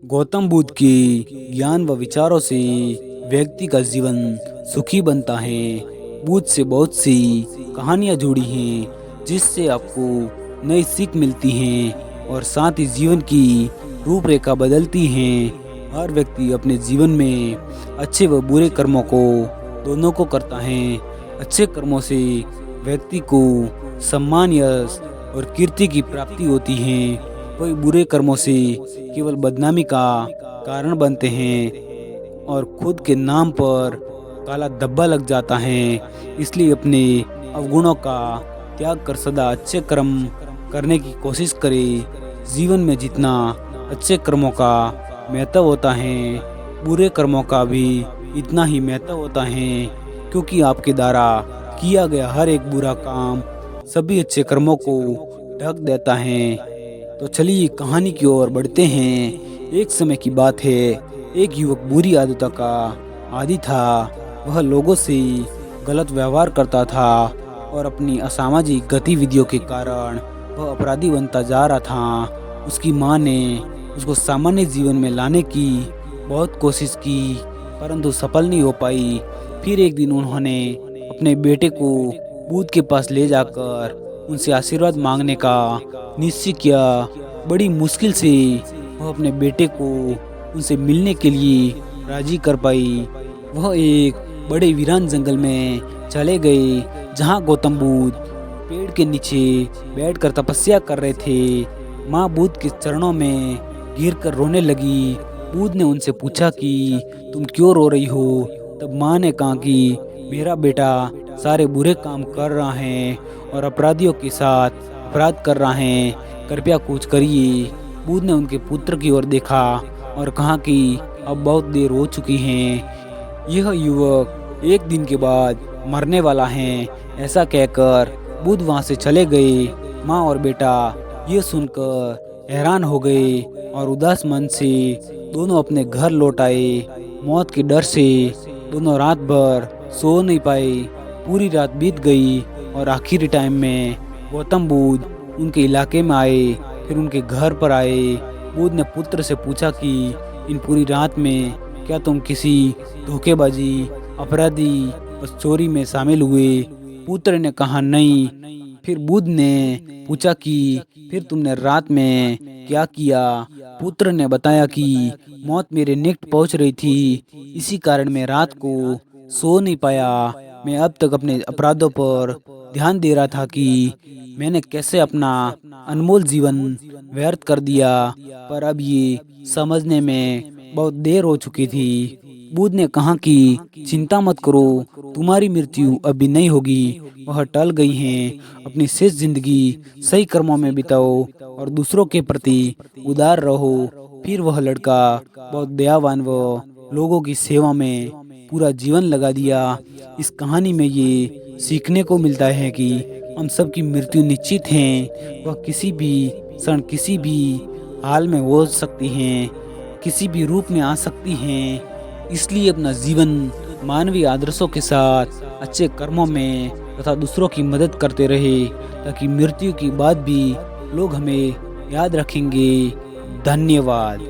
गौतम बुद्ध के ज्ञान व विचारों से व्यक्ति का जीवन सुखी बनता है। बुद्ध से बहुत सी कहानियाँ जुड़ी हैं जिससे आपको नई सीख मिलती हैं और साथ ही जीवन की रूपरेखा बदलती हैं। हर व्यक्ति अपने जीवन में अच्छे व बुरे कर्मों को दोनों को करता है। अच्छे कर्मों से व्यक्ति को सम्मान, यश और कीर्ति की प्राप्ति होती है। वही बुरे कर्मों से केवल बदनामी का कारण बनते हैं और खुद के नाम पर काला धब्बा लग जाता है। इसलिए अपने अवगुणों का त्याग कर सदा अच्छे कर्म करने की कोशिश करें। जीवन में जितना अच्छे कर्मों का महत्व होता है, बुरे कर्मों का भी इतना ही महत्व होता है, क्योंकि आपके द्वारा किया गया हर एक बुरा काम सभी अच्छे कर्मों को ढक देता है। तो चलिए कहानी की ओर बढ़ते हैं। एक समय की बात है, एक युवक बुरी आदतों का आदी था। वह लोगों से गलत व्यवहार करता था और अपनी असामाजिक गतिविधियों के कारण वह अपराधी बनता जा रहा था। उसकी मां ने उसको सामान्य जीवन में लाने की बहुत कोशिश की, परंतु सफल नहीं हो पाई। फिर एक दिन उन्होंने अपने बेटे को बुद्ध के पास ले जाकर उनसे आशीर्वाद मांगने का निश्चय किया। बड़ी मुश्किल से वह अपने बेटे को उनसे मिलने के लिए राजी कर पाई। वह एक बड़े वीरान जंगल में चले गए, जहां गौतम बुद्ध पेड़ के नीचे बैठकर तपस्या कर रहे थे। माँ बुद्ध के चरणों में गिरकर रोने लगी। बुद्ध ने उनसे पूछा कि तुम क्यों रो रही हो? तब माँ ने कहा कि मेरा बेटा सारे बुरे काम कर रहा है और अपराधियों के साथ अपराध कर रहा है, कृपया कुछ करिए। बुद्ध ने उनके पुत्र की ओर देखा और कहा कि अब बहुत देर हो चुकी है, यह युवक एक दिन के बाद मरने वाला है। ऐसा कहकर बुद्ध वहां से चले गए। माँ और बेटा ये सुनकर हैरान हो गए और उदास मन से दोनों अपने घर लौट आए। मौत के डर से दोनों रात भर सो नहीं पाए। पूरी रात बीत गई और आखिरी टाइम में गौतम बुद्ध उनके इलाके में आए। फिर उनके घर पर आए। बुद्ध ने पुत्र से पूछा कि इन पूरी रात में क्या तुम किसी धोखेबाजी, अपराधी और चोरी में शामिल हुए? पुत्र ने कहा नहीं। फिर बुद्ध ने पूछा कि फिर तुमने रात में क्या किया? पुत्र ने बताया कि मौत मेरे निकट पहुंच रही थी, इसी कारण मैं रात को सो नहीं पाया। मैं अब तक अपने अपराधों पर ध्यान दे रहा था कि मैंने कैसे अपना अनमोल जीवन व्यर्थ कर दिया, पर अब ये समझने में बहुत देर हो चुकी थी। बुद्ध ने कहा कि चिंता मत करो, तुम्हारी मृत्यु अभी नहीं होगी, वह टल गई है। अपनी शेष जिंदगी सही कर्मों में बिताओ और दूसरों के प्रति उदार रहो। फिर वह लड़का बहुत दयावान व लोगों की सेवा में पूरा जीवन लगा दिया। इस कहानी में ये सीखने को मिलता है कि हम सब की मृत्यु निश्चित है। वह किसी भी क्षण, किसी भी हाल में हो सकती हैं, किसी भी रूप में आ सकती हैं। इसलिए अपना जीवन मानवीय आदर्शों के साथ अच्छे कर्मों में तथा दूसरों की मदद करते रहे, ताकि मृत्यु के बाद भी लोग हमें याद रखेंगे। धन्यवाद।